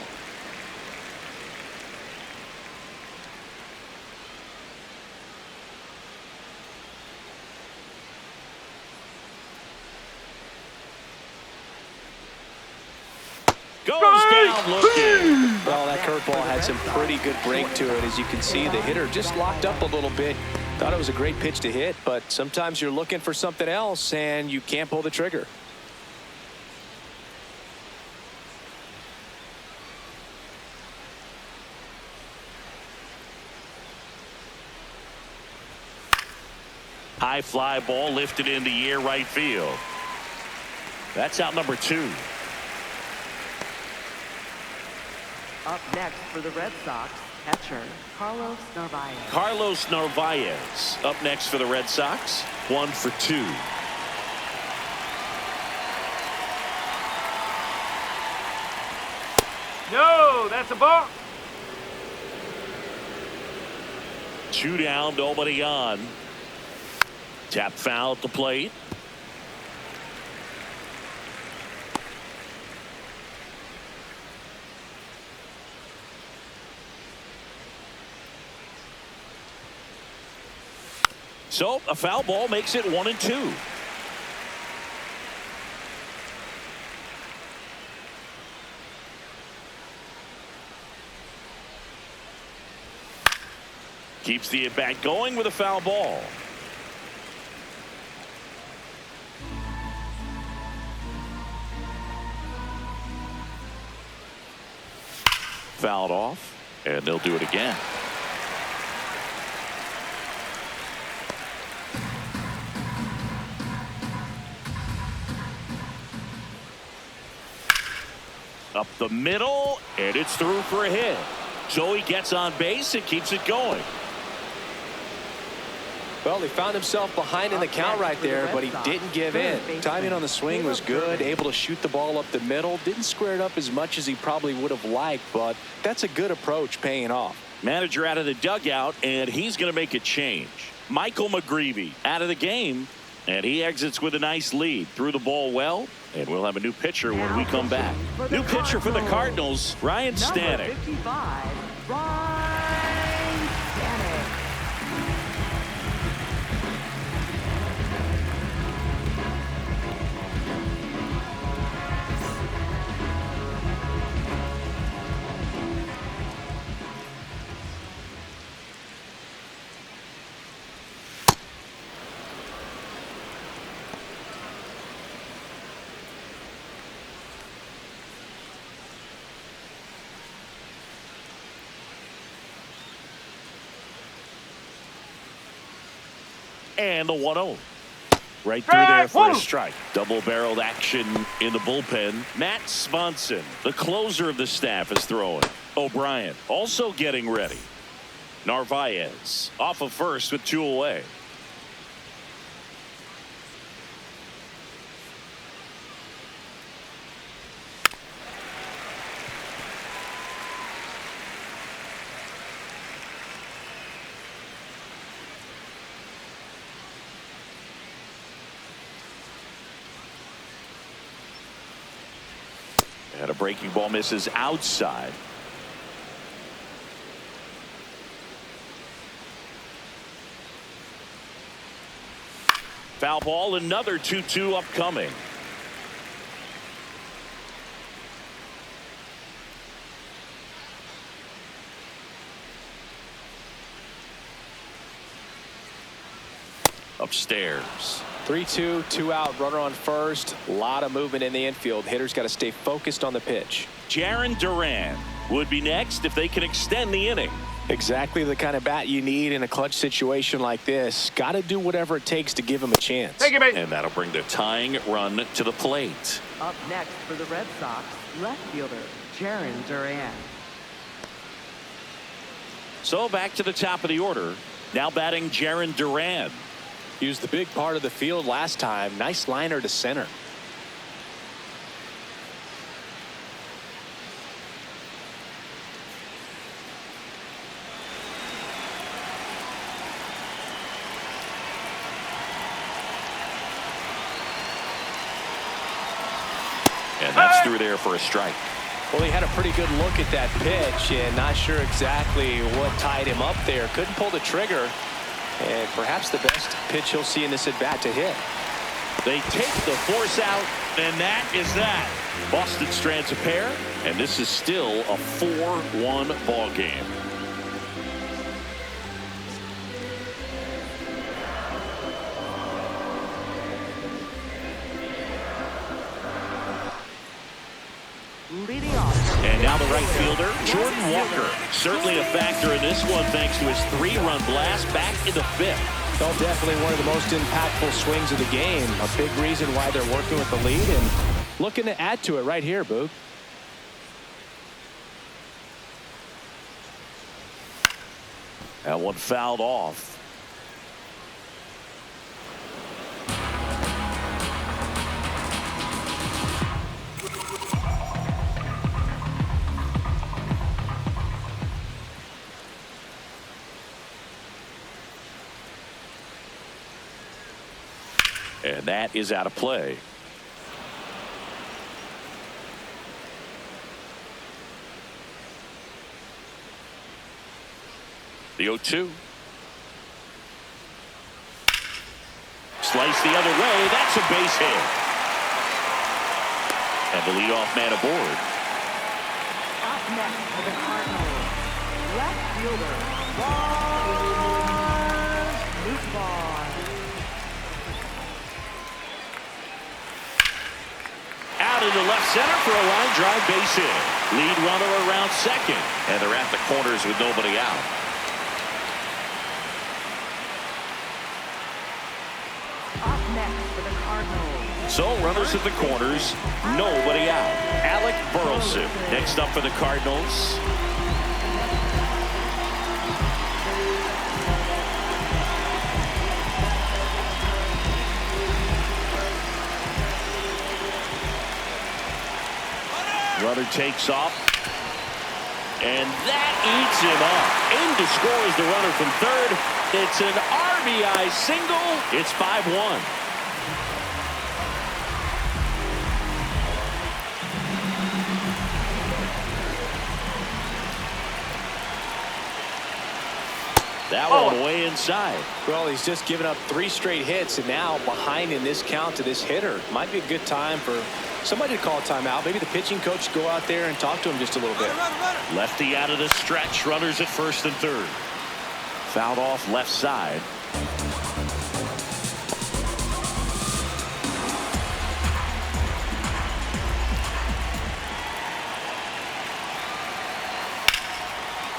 Goes down looking. Well, that curveball had some pretty good break to it. As you can see, the hitter just locked up a little bit. Thought it was a great pitch to hit, but sometimes you're looking for something else and you can't pull the trigger. High fly ball lifted in the air right field. That's out number 2. Up next for the Red Sox, catcher Carlos Narvaez. Carlos Narvaez up next for the Red Sox. 1 for 2. No, that's a ball. 2 down, nobody on. Tap foul at the plate. So a foul ball makes it 1-2. Keeps the at-bat going with a foul ball. Fouled off, and they'll do it again. Up the middle, and it's through for a hit. So he gets on base and keeps it going. Well, he found himself behind in the count right there, but he didn't give in. Timing on the swing was good, able to shoot the ball up the middle. Didn't square it up as much as he probably would have liked, but that's a good approach paying off. Manager out of the dugout, and he's going to make a change. Michael McGreevey out of the game, and he exits with a nice lead. Threw the ball well, and we'll have a new pitcher when we come back. New pitcher for the Cardinals, Ryan Stanek. 55, Ryan Stanek. And the 1-0. Right through there for a strike. Double-barreled action in the bullpen. Matt Swanson, the closer of the staff, is throwing. O'Brien also getting ready. Narvaez off of first with 2 away. breaking ball misses outside. Foul ball, another 2-2 upcoming. Upstairs. 3-2, 2 out, runner on first. A lot of movement in the infield. Hitter's got to stay focused on the pitch. Jarren Duran would be next if they can extend the inning. Exactly the kind of bat you need in a clutch situation like this. Got to do whatever it takes to give him a chance. Take it, mate. And that'll bring the tying run to the plate. Up next for the Red Sox, left fielder Jarren Duran. So back to the top of the order. Now batting Jarren Duran. Used the big part of the field last time. Nice liner to center. And that's through there for a strike. Well, he had a pretty good look at that pitch and not sure exactly what tied him up there. Couldn't pull the trigger. And perhaps the best pitch he'll see in this at bat to hit. They take the force out, and that is that. Boston strands a pair, and this is still a 4-1 ball game. Leading off. And now the right fielder, Jordan Walker. Certainly a factor in this one thanks to his 3-run blast back in the 5th. Well, definitely one of the most impactful swings of the game. A big reason why they're working with the lead and looking to add to it right here, Boog. That one fouled off. And that is out of play. The 0-2. Slice the other way. That's a base hit. And the leadoff man aboard. Up next for the Cardinals, left fielder Lars Nootbar. Out into left center for a line drive base hit. Lead runner around second. And they're at the corners with nobody out. Up next for the Cardinals. So runners at the corners, nobody out. Alec Burleson next up for the Cardinals. Runner takes off. And that eats him up. In to score is the runner from third. It's an RBI single. It's 5-1. That one way inside. Well, he's just given up 3 straight hits and now behind in this count to this hitter. Might be a good time for somebody to call a timeout. Maybe the pitching coach go out there and talk to him just a little bit. Lefty out of the stretch. Runners at first and third. Fouled off left side.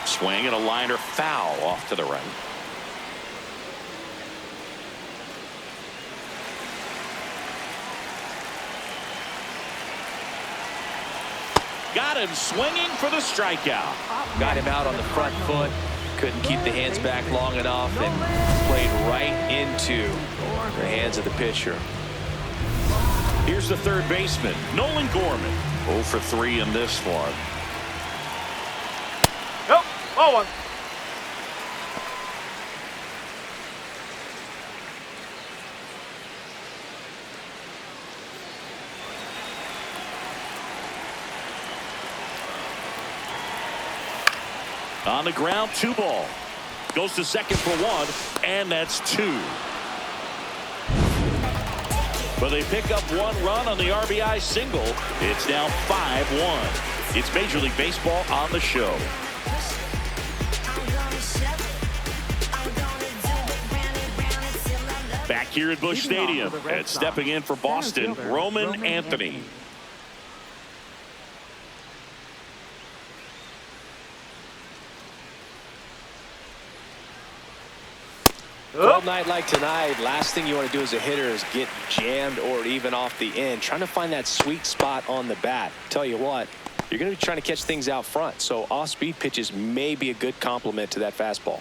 Swing and a liner foul off to the right. Got him swinging for the strikeout. Got him out on the front foot. Couldn't keep the hands back long enough and played right into the hands of the pitcher. Here's the third baseman, Nolan Gorman. 0 for 3 in this one. Nope. Ball one. On the ground, 2 ball. Goes to second for 1, and that's 2. But they pick up 1 run on the RBI single. It's now 5-1. It's Major League Baseball on the show. Back here at Busch Stadium, and stepping in for Boston, Roman Anthony. Cold night like tonight, last thing you want to do as a hitter is get jammed or even off the end. Trying to find that sweet spot on the bat. Tell you what, you're going to be trying to catch things out front, so off-speed pitches may be a good complement to that fastball.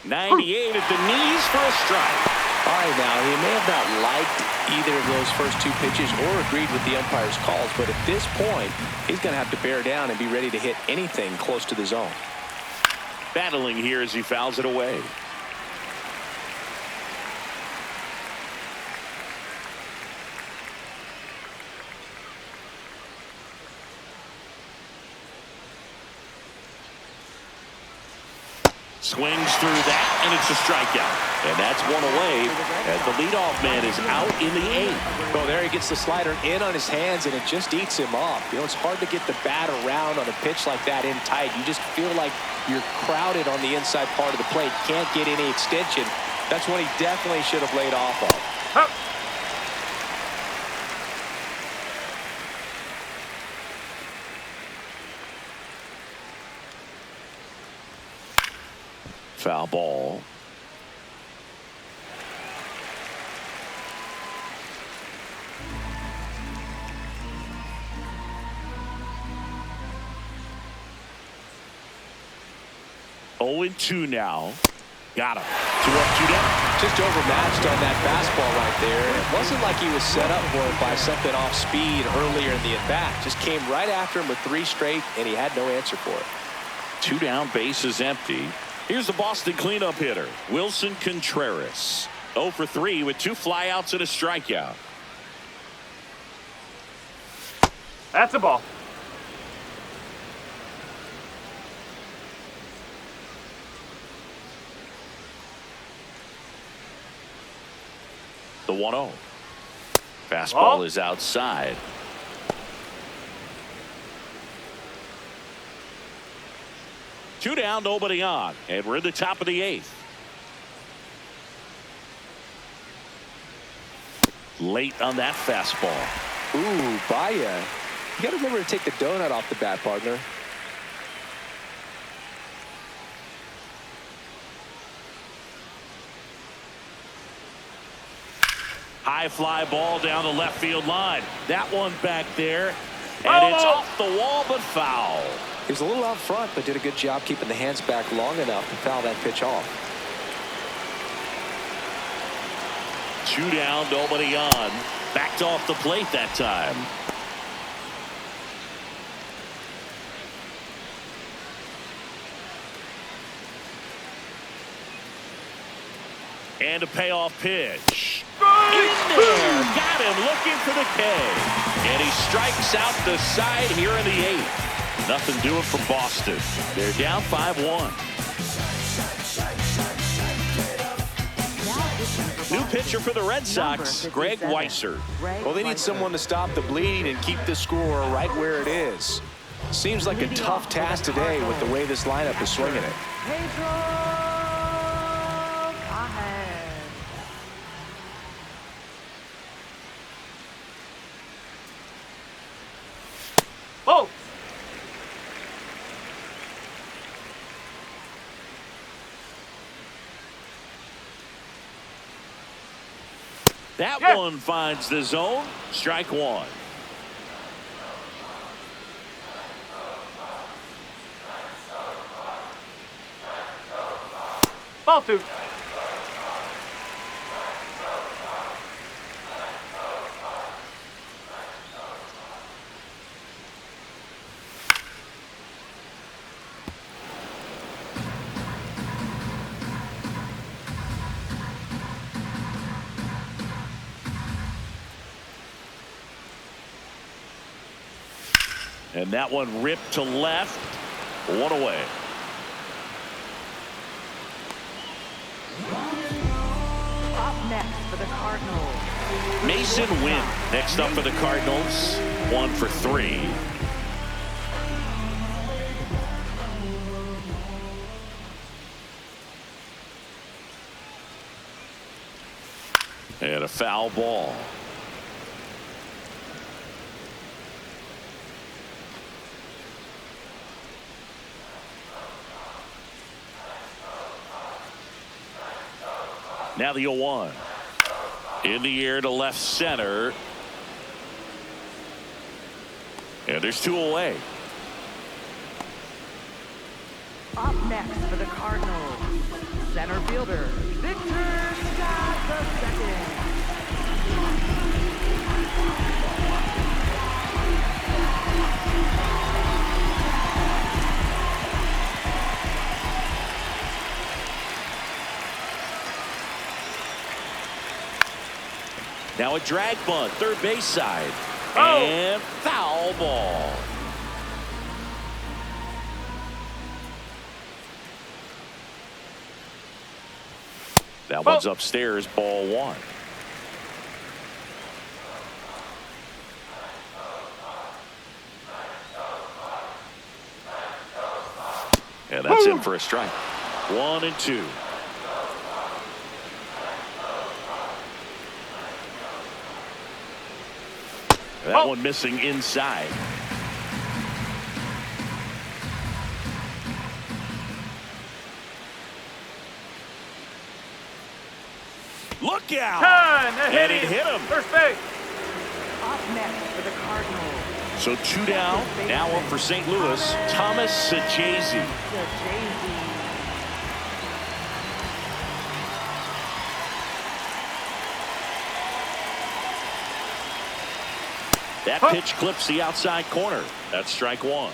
.98 at the knees for a strike. All right, now, he may have not liked either of those first 2 pitches or agreed with the umpire's calls, but at this point, he's going to have to bear down and be ready to hit anything close to the zone. Battling here as he fouls it away. Swings through that, and it's a strikeout. And that's 1 away as the leadoff man is out in the 8th. Well, there he gets the slider in on his hands, and it just eats him up. You know, it's hard to get the bat around on a pitch like that in tight. You just feel like you're crowded on the inside part of the plate. Can't get any extension. That's one he definitely should have laid off of. Foul ball. Oh, 2 now. Got him. 2 up, 2 down. Just overmatched on that fastball right there. It wasn't like he was set up for it by something off speed earlier in the at-bat. Just came right after him with 3 straight, and he had no answer for it. 2 down, base is empty. Here's the Boston cleanup hitter, Willson Contreras. 0 for 3 with 2 flyouts and a strikeout. That's a ball. The 1-0. Fastball is outside. Two down, nobody on, and we're in the top of the 8th. Late on that fastball. Ooh, Baya. You got to remember to take the donut off the bat, partner. High fly ball down the left field line. That one back there, and it's off the wall, but foul. He was a little out front, but did a good job keeping the hands back long enough to foul that pitch off. 2 down, nobody on. Backed off the plate that time. And a payoff pitch. In there. Got him looking for the K. And he strikes out the side here in the 8th. Nothing doing for Boston. They're down 5-1. New pitcher for the Red Sox, Greg Weisser. Well, they need someone to stop the bleeding and keep the score right where it is. Seems like a tough task today with the way this lineup is swinging it. Pedro Pages. Oh! That one finds the zone. Strike one. Ball 2. And that one ripped to left. One away. Up next for the Cardinals. Masyn Winn next up for the Cardinals. 1 for 3. And a foul ball. Now the 0-1. In the air to left center. And there's 2 away. Up next for the Cardinals, center fielder, Victor Scott II. Now a drag bunt, third base side. Oh. And foul ball. That one's upstairs, ball 1. And that's in for a strike. 1 and 2. That one missing inside. Look out! And it hit him. First base. Up next for the Cardinals, So 2 down. Now up for St. Louis, Thomas Saggesee. That pitch clips the outside corner. That's strike 1.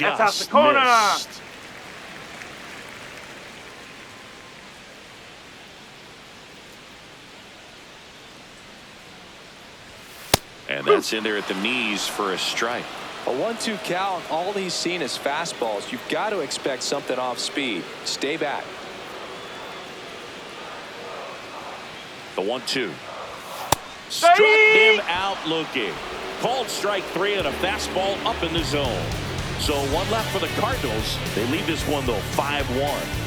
That's out the corner. Missed. And that's in there at the knees for a strike. A 1-2 count. All he's seen is fastballs. You've got to expect something off speed. Stay back. The 1-2. Struck him out looking. Called strike 3 and a fastball up in the zone. So 1 left for the Cardinals. They lead this one though 5-1.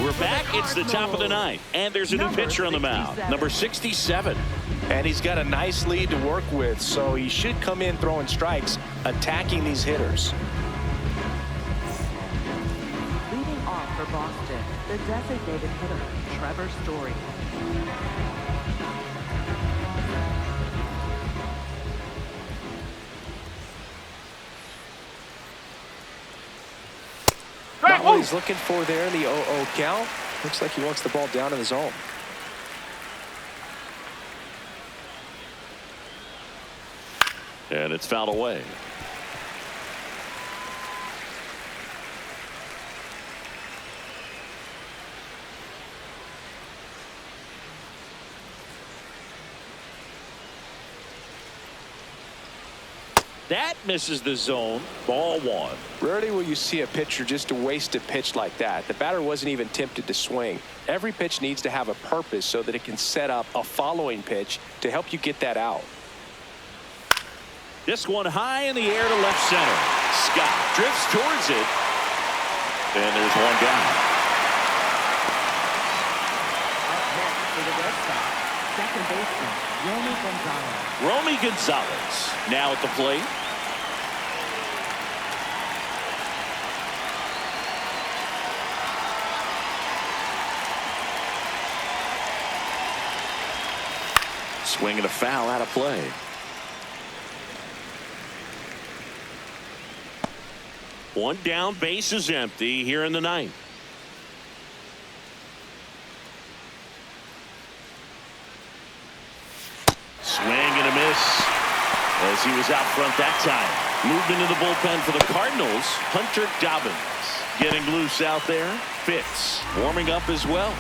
We're back. It's the top of the 9th, and there's a new pitcher on the mound, number 67. And he's got a nice lead to work with, so he should come in throwing strikes, attacking these hitters. Leading off for Boston, the designated hitter, Trevor Story. Not what he's looking for there in the 0-0 count. Looks like he wants the ball down in the zone. And it's fouled away. That misses the zone. Ball 1. Rarely will you see a pitcher just waste a pitch like that. The batter wasn't even tempted to swing. Every pitch needs to have a purpose so that it can set up a following pitch to help you get that out. This one high in the air to left center. Scott drifts towards it. And there's 1 down. Up next for the Red Sox, second baseman, Romy Gonzalez. Romy Gonzalez now at the plate. Swing and a foul out of play. One down, base is empty here in the 9th. Swing and a miss as he was out front that time. Movement in the bullpen for the Cardinals. Hunter Dobbins getting loose out there. Fitz warming up as well.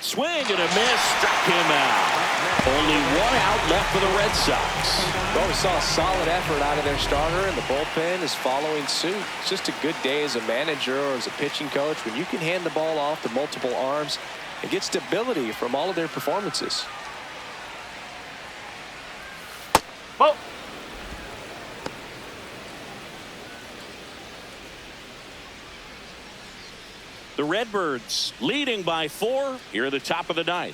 Swing and a miss. Struck him out. Only one out left for the Red Sox. Well, we saw a solid effort out of their starter, and the bullpen is following suit. It's just a good day as a manager or as a pitching coach when you can hand the ball off to multiple arms and get stability from all of their performances. Ball. The Redbirds leading by 4 here at the top of the 9th.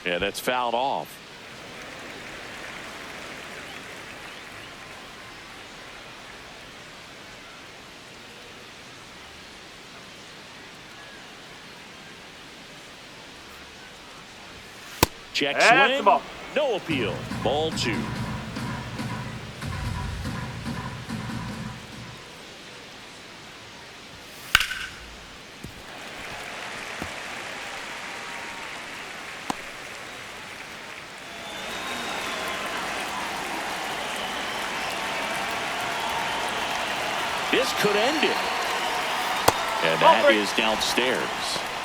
Yeah, that's fouled off. Check That's swing. the ball. No appeal. Ball 2. This could end it. And that is downstairs.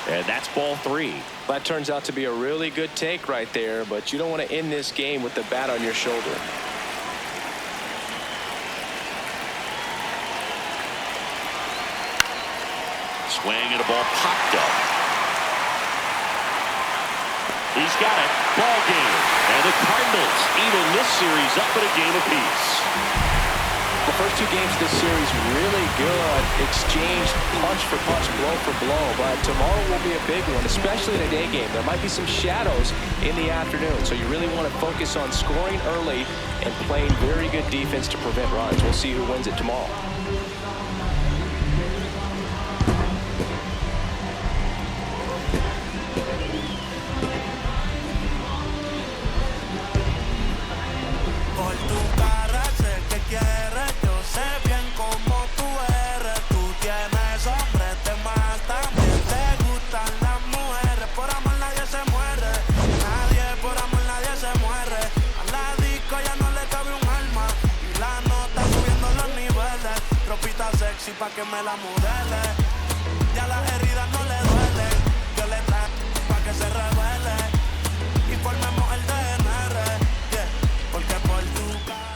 And that's ball 3. That turns out to be a really good take right there, but you don't want to end this game with the bat on your shoulder. Swing and a ball popped up. He's got it. Ball game. And the Cardinals even this series up at a game apiece. The first 2 games of this series really good. Exchange punch for punch, blow for blow. But tomorrow will be a big one, especially in a day game. There might be some shadows in the afternoon. So you really want to focus on scoring early and playing very good defense to prevent runs. We'll see who wins it tomorrow. Pa' que me la modele, ya las heridas no le duelen, yo le traigo pa' que se revele y formemos el DNR, yeah, porque por tu cara.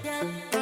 Yeah.